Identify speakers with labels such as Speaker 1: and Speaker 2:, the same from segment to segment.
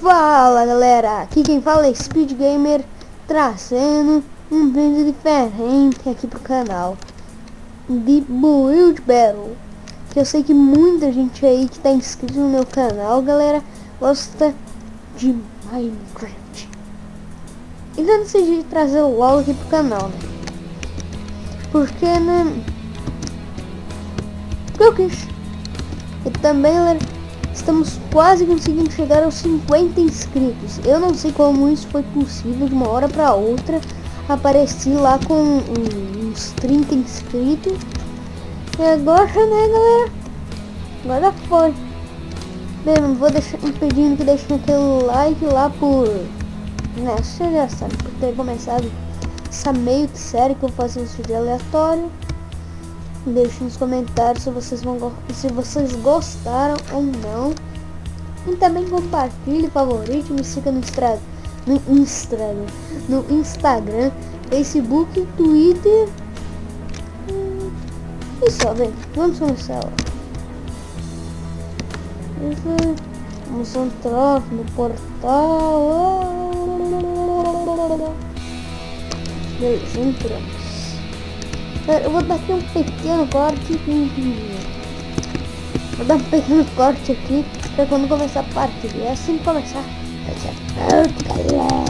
Speaker 1: Fala galera, aqui quem fala é Speed Gamer, trazendo um vídeo diferente aqui pro canal de Build Battle. Que eu sei que muita gente aí que tá inscrito no meu canal, galera, gosta de Minecraft. Então eu decidi trazer o LOL aqui pro canal, né? Porque, né? Porque eu quis. E também, galera, estamos quase conseguindo chegar aos 50 inscritos. Eu não sei como isso foi possível de uma hora para outra. Apareci lá com uns 30 inscritos. E agora, né, galera? Agora foi. Bem, não vou deixar pedindo que deixem aquele like lá por... né, você já sabe, por ter começado essa meio que série que eu faço um vídeo aleatório. Deixe nos comentários se vocês gostaram ou não. E também compartilhe, favorite, me siga no Instagram, Facebook, Twitter. E só, bem, vamos começar. Vamos entrar no portal. Beleza, entramos. Eu vou dar aqui um pequeno corte. Vou dar um pequeno corte aqui pra quando começar a partida. E assim que começar, vai ser perto, galera.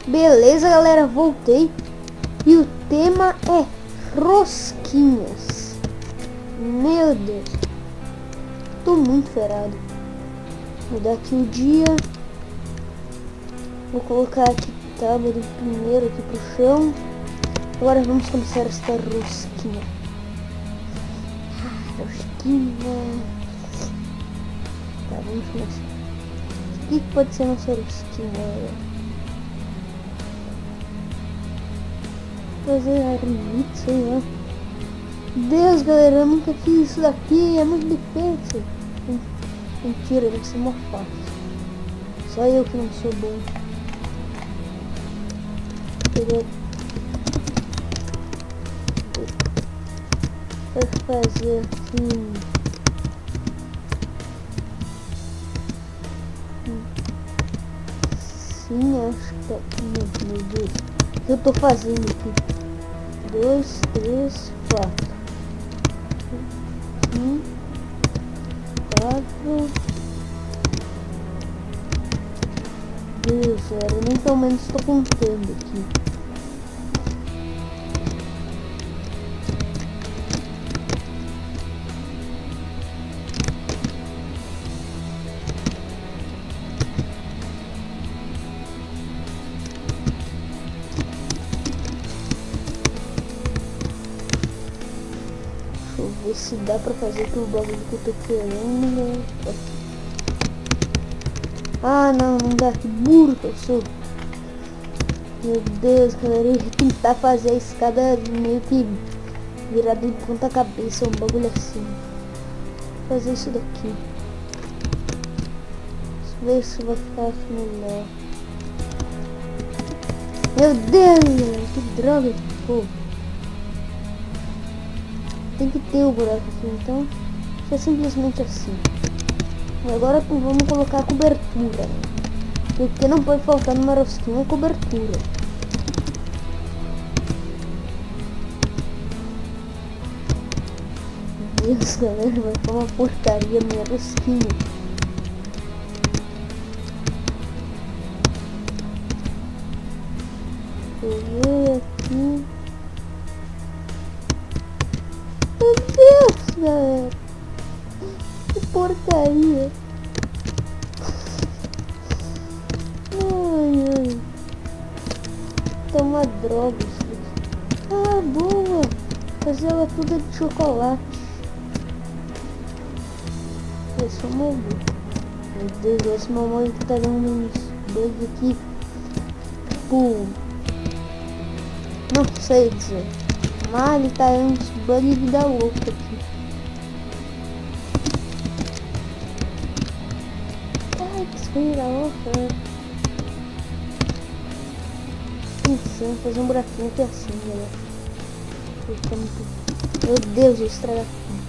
Speaker 1: Beleza, galera, voltei. E o tema é rosquinhas. Meu Deus, tô muito ferrado. Vou dar aqui o dia. Vou colocar aqui tábua do primeiro aqui pro chão. Agora vamos começar esta rosquinha. Rosquinha. Tá, vamos começar. O que pode ser nossa rosquinha? Fazer armite, sei lá. Deus, galera, eu nunca fiz isso daqui, é muito difícil. Mentira, deve ser mó fácil. Só eu que não sou bom. Vou fazer assim. Sim, acho que tá. Meu Deus, o que eu tô fazendo aqui? 2, 3, 4. 4. Deus, eu nem pelo menos estou contando aqui. Ver se dá pra fazer aquele bagulho que eu tô querendo. Ah, não dá, que burro que eu sou. Meu Deus, galera, eu ia tentar fazer a escada meio que virada de ponta cabeça, um bagulho assim. Vou fazer isso daqui. Vamos ver se vai ficar melhor. Meu Deus, que droga, pô. Tem que ter o buraco aqui, então é simplesmente assim. Agora vamos colocar a cobertura, porque não pode faltar numa rosquinha a cobertura. Meu Deus, galera, vai ficar uma porcaria minha rosquinha. Deixa eu ver aqui. Meu Deus, galera, que porcaria. Ai. Toma droga isso aqui. Ah, boa. Fazer ela toda de chocolate. Esse é o meu. Meu Deus, esse mamãe que tá dando uns bugs aqui. Pô, não sei dizer. Mas ele tá dando uns bugs de vida louca aqui. Ai, que vira louca. pensando em fazer um buraquinho aqui assim, galera. Fica muito... Meu Deus, eu estragar tudo.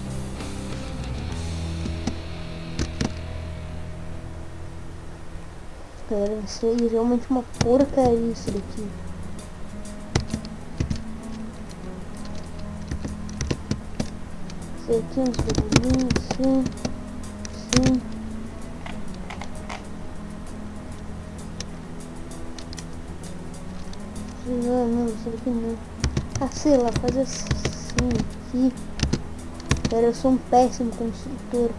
Speaker 1: Galera, isso aí é realmente uma porcaria isso daqui. Isso aqui é uns bagulhinhos assim, assim. Não, isso aqui não. Ah, sei lá, faz assim aqui. Cara, eu sou um péssimo construtor.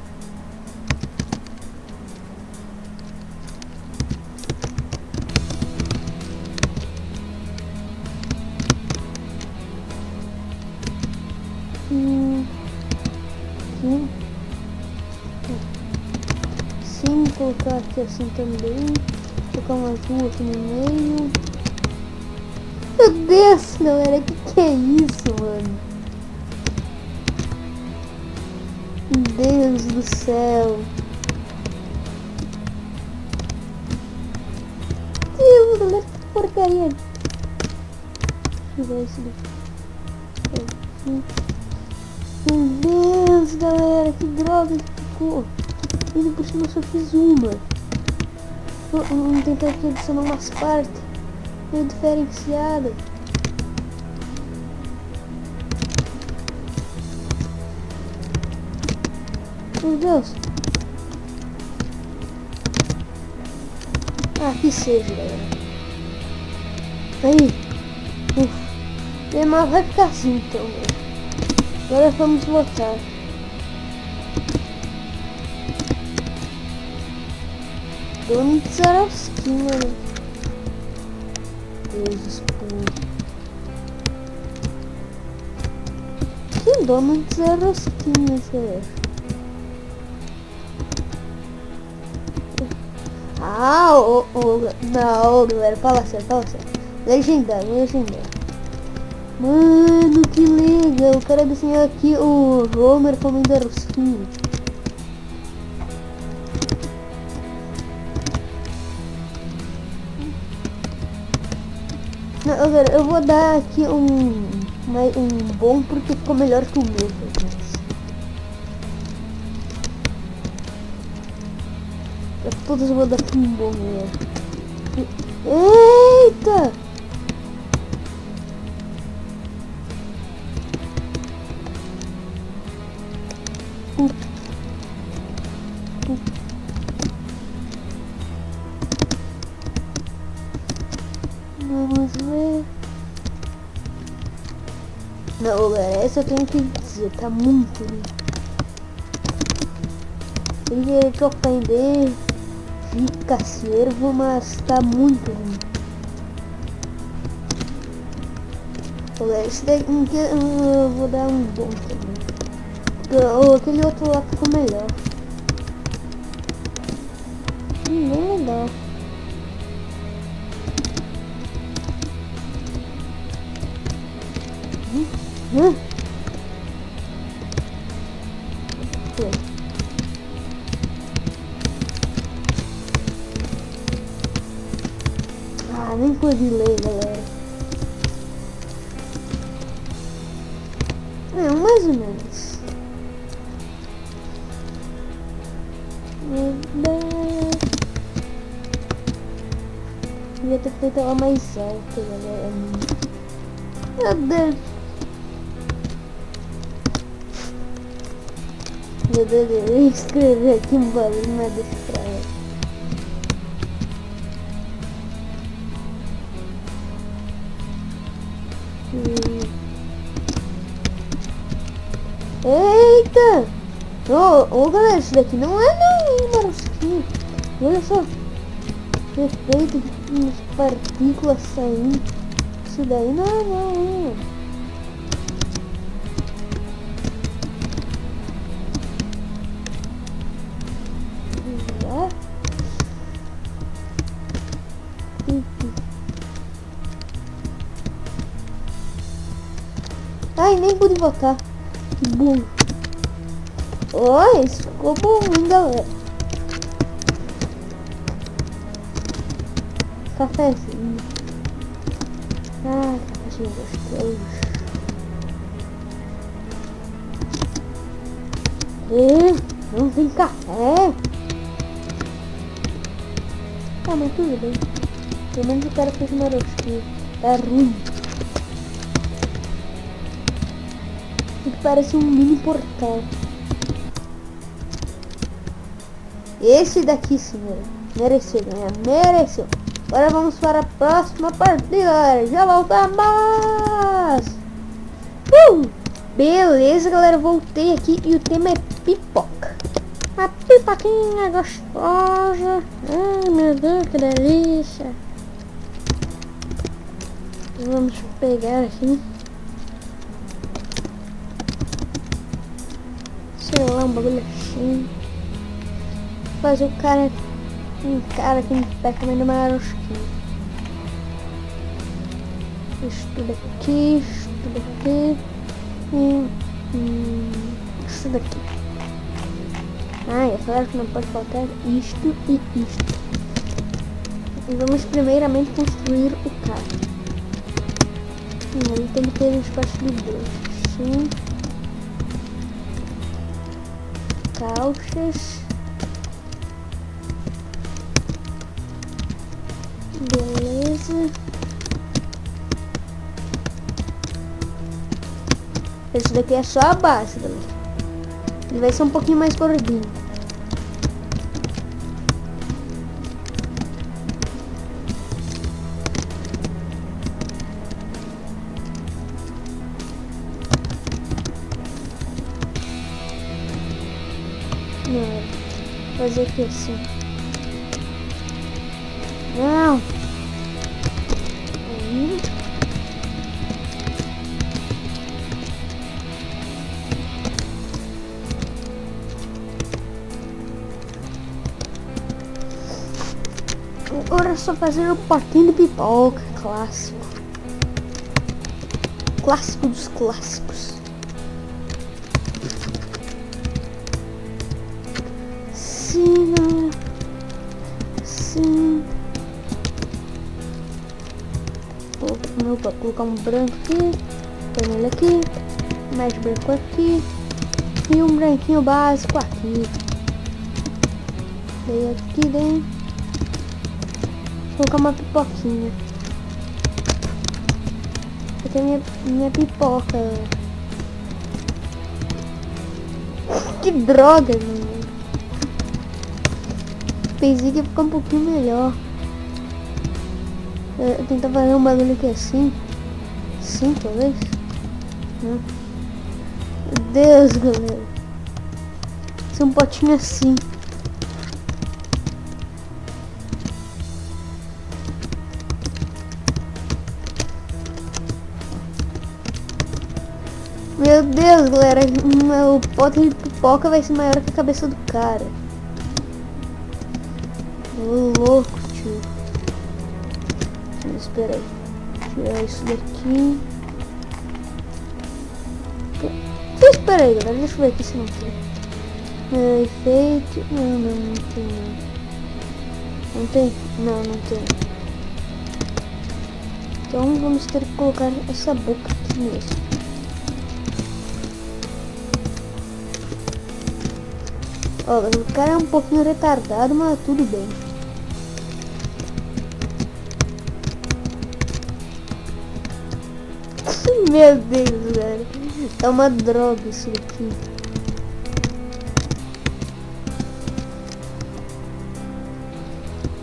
Speaker 1: Aqui. Sim, colocar aqui assim também. Colocar uma rua aqui no meio. Meu Deus, galera, que é isso, mano? Deus do céu. Deus, galera, que porcaria. Deixa eu ver isso daqui. Meu Deus, galera, que droga que ficou. Ainda por cima eu só fiz uma. Vamos tentar aqui adicionar umas partes meio diferenciadas. Meu Deus. Ah, que seja, galera. Aí. Mas vai ficar assim então, galera. Agora vamos votar. Dono de Zarosquinha, né? Deus expor. Que dono de Zarosquinha, galera? Ah, não, galera, fala sério. Legendário. Mano, que legal. O cara desenhou aqui o Homer comendo a rosquinha. Não, galera, eu vou dar aqui um bom porque ficou melhor que o meu. Pra todos eu vou dar aqui um bom, galera. Eita! Vamos ver. Não, galera, essa eu tenho que dizer, tá muito lindo. Ele que ofender fica servo, mas tá muito lindo. Galera, esse daqui eu vou dar um bom também. Aquele outro lá ficou melhor. Bem legal. Ah, nem pude ler, galera. Mais ou menos. Devia ter feito ela mais alta, galera. Meu Deus. Meu Deus, eu ia escrever aqui um barulho, mas deixa pra ela. Eita! Ô, galera, isso daqui não é nem marosquinho. Olha só. Efeito de umas partículas saindo. Isso daí não é. Ai, nem pude votar. Que burro. Oi, isso ficou bom, hein, galera. Cafézinho. Sim, acho que é isso. Não tem café. Ah, mas tudo bem. Pelo menos o cara fez uma rosquinha. Tá ruim. Isso parece um mini portal. Esse daqui, senhora. Mereceu, né? Mereceu. Agora vamos para a próxima partida. Já voltamos. Beleza, galera. Voltei aqui e o tema é pipoca. Uma pipoquinha gostosa. Ai, meu Deus, que delícia. Vamos pegar aqui. Sei lá, um bagulho assim. Fazer o cara... Um cara aqui no pé comendo uma rosquinha. Isso tudo aqui, isso tudo aqui. E... isso daqui. Ah, é claro que não pode faltar isto e isto. E vamos primeiramente construir o carro. Ele tem que ter um espaço de dois. Assim. Calças. Beleza. Esse daqui é só a base, galera. Ele vai ser um pouquinho mais gordinho. Não, fazer aqui assim. Não. Aí. Agora é só fazer o potinho de pipoca, clássico. Clássico dos clássicos. Sim, sim. Vou colocar um branco aqui, vermelho aqui, mais branco aqui e um branquinho básico aqui. Daí aqui dentro. Vou colocar uma pipoquinha. Aqui é minha pipoca. Que droga, mano. Pensei que ia ficar um pouquinho melhor. Eu tentar fazer um bagulho aqui assim. Sim, talvez. Meu Deus, galera. Esse é um potinho assim. Meu Deus, galera, o pote de pipoca vai ser maior que a cabeça do cara. Ô, louco, tio. Espera aí. Tirar isso daqui. Espera aí, galera, deixa eu ver aqui se não tem. Efeito. Não tem não. Não tem? Não tem. Então vamos ter que colocar essa boca aqui mesmo. Ó, o cara é um pouquinho retardado, mas tudo bem. Meu Deus, velho. É uma droga isso aqui.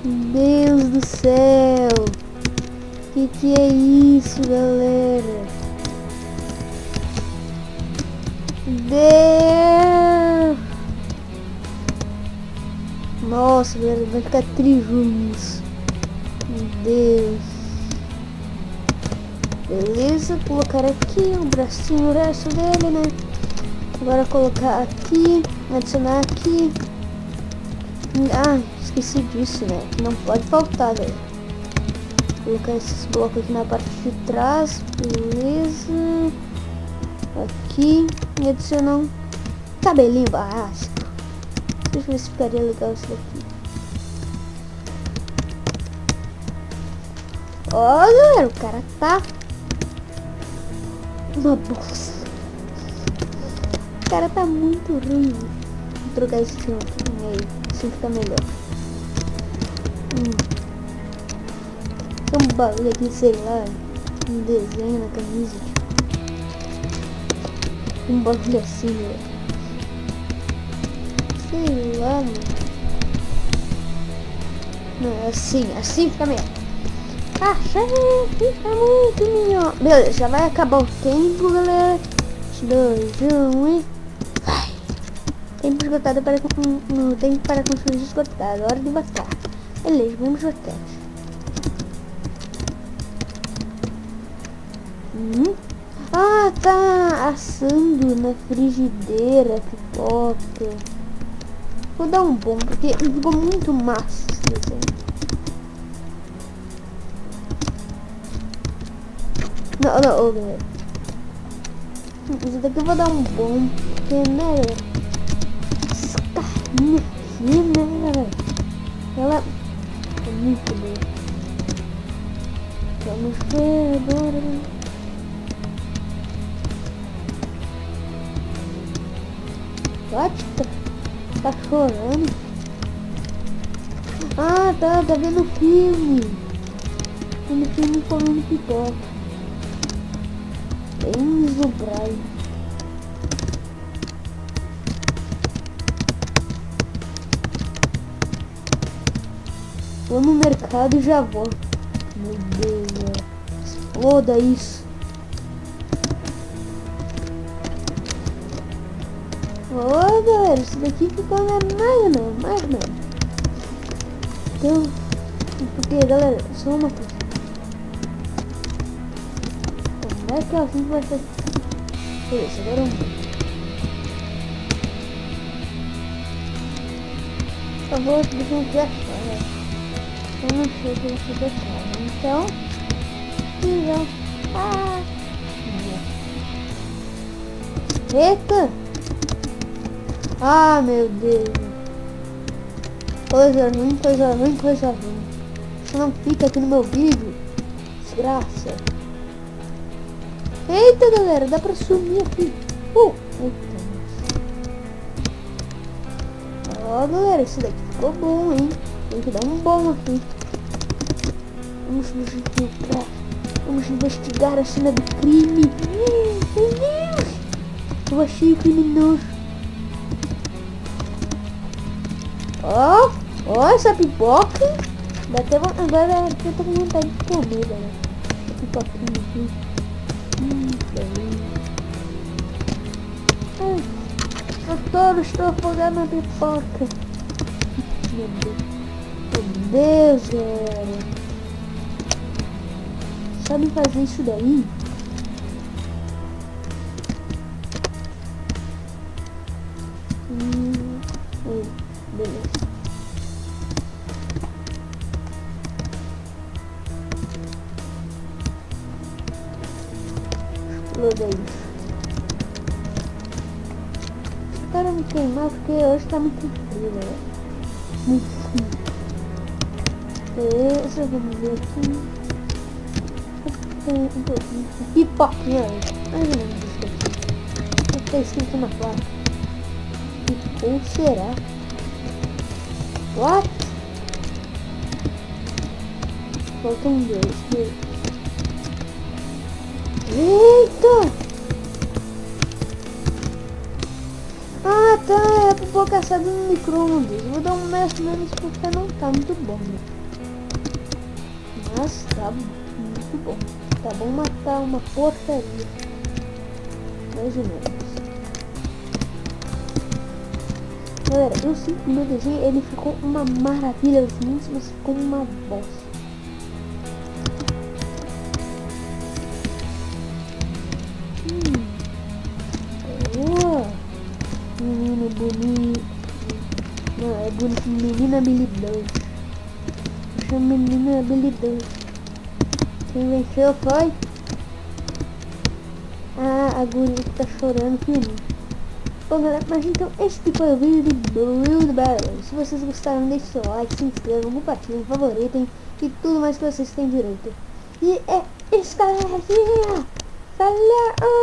Speaker 1: Deus do céu. Que é isso, galera? Deus. Nossa, galera, vai ficar trijuno isso. Meu Deus. Beleza, colocar aqui o bracinho, o resto dele, né? Agora colocar aqui, adicionar aqui. Ah, esqueci disso, né? Não pode faltar, galera. Colocar esses blocos aqui na parte de trás, beleza. Aqui, e adicionar um cabelinho básico. Deixa eu ver se ficaria legal isso daqui. Ó, galera, o cara tá Uma bosta. O cara tá muito ruim. Vou trocar esse filme aqui. Aí, assim fica melhor. Tem um bagulho aqui, sei lá. Um desenho na camisa. Tipo. Um bagulho assim, velho. Sei lá, mano. Não, assim fica melhor. Achei, fica muito melhor. Beleza, já vai acabar o tempo, galera. 2, 1 e... vai. Tempo esgotado para... no tempo para construir esgotado. Hora de batalha. Beleza, vamos batalha. Ah, tá assando na frigideira, pipoca. Vou dar um bom, porque ficou muito massa esse desenho. Não, galera. Isso daqui eu vou dar um bom, porque, né, galera? Essa carninha aqui, né, galera? Ela é muito boa. Vamos ver agora. What? Tá chorando? Ah, tá vendo filme. Vendo filme comendo pipoca. Enzo Braille. Vou no mercado e já volto. Meu Deus, exploda isso. Ô, galera, isso daqui ficou mais não. Então, porque, galera, só uma coisa. Como é que assim vai ser? Beleza, agora por favor, deixa eu ver achar. Eu não sei o que você deixar. Então, já. Ah! Eita! Ah, meu Deus. Coisa ruim. Você não fica aqui no meu vídeo. Desgraça. Eita, galera, dá pra sumir aqui. Eita. Ó, galera, esse daqui ficou bom, hein? Tem que dar um bom aqui. Vamos investigar a cena do crime. Meu Deus! Eu achei o criminoso. Ó, essa pipoca. Agora eu tô com vontade de comer, galera. Essa pipoquinha aqui. Doutor, estou afogado na pipoca. Meu Deus, galera. Sabe fazer isso daí? Beleza. Exploda isso. Espero me queimar porque hoje tá muito frio, né? Muito frio. Beleza, vamos ver aqui. Pipoquinha. Mais ou menos isso aqui. O que tá escrito na placa? Ou será? What? Faltam 2. Eita! Ah, tá. É pipoca assada no micro-ondas. Vou dar um mais ou menos porque não tá muito bom, né? Mas tá muito bom. Tá bom matar uma porcaria. Mais ou menos. Galera, eu sinto que o meu desenho ele ficou uma maravilha, mas ficou uma bosta. Boa! Menino bonito. Não, é bonito. Menina habilidosa. Chama menina habilidosa. Quem venceu foi? A guria que tá chorando, filho. Bom, galera, mas então esse foi o vídeo de Build Battle. Se vocês gostaram, deixe seu like, se inscrevam, compartilhem, favoritem e tudo mais que vocês têm direito. E é isso, galera. Valeu!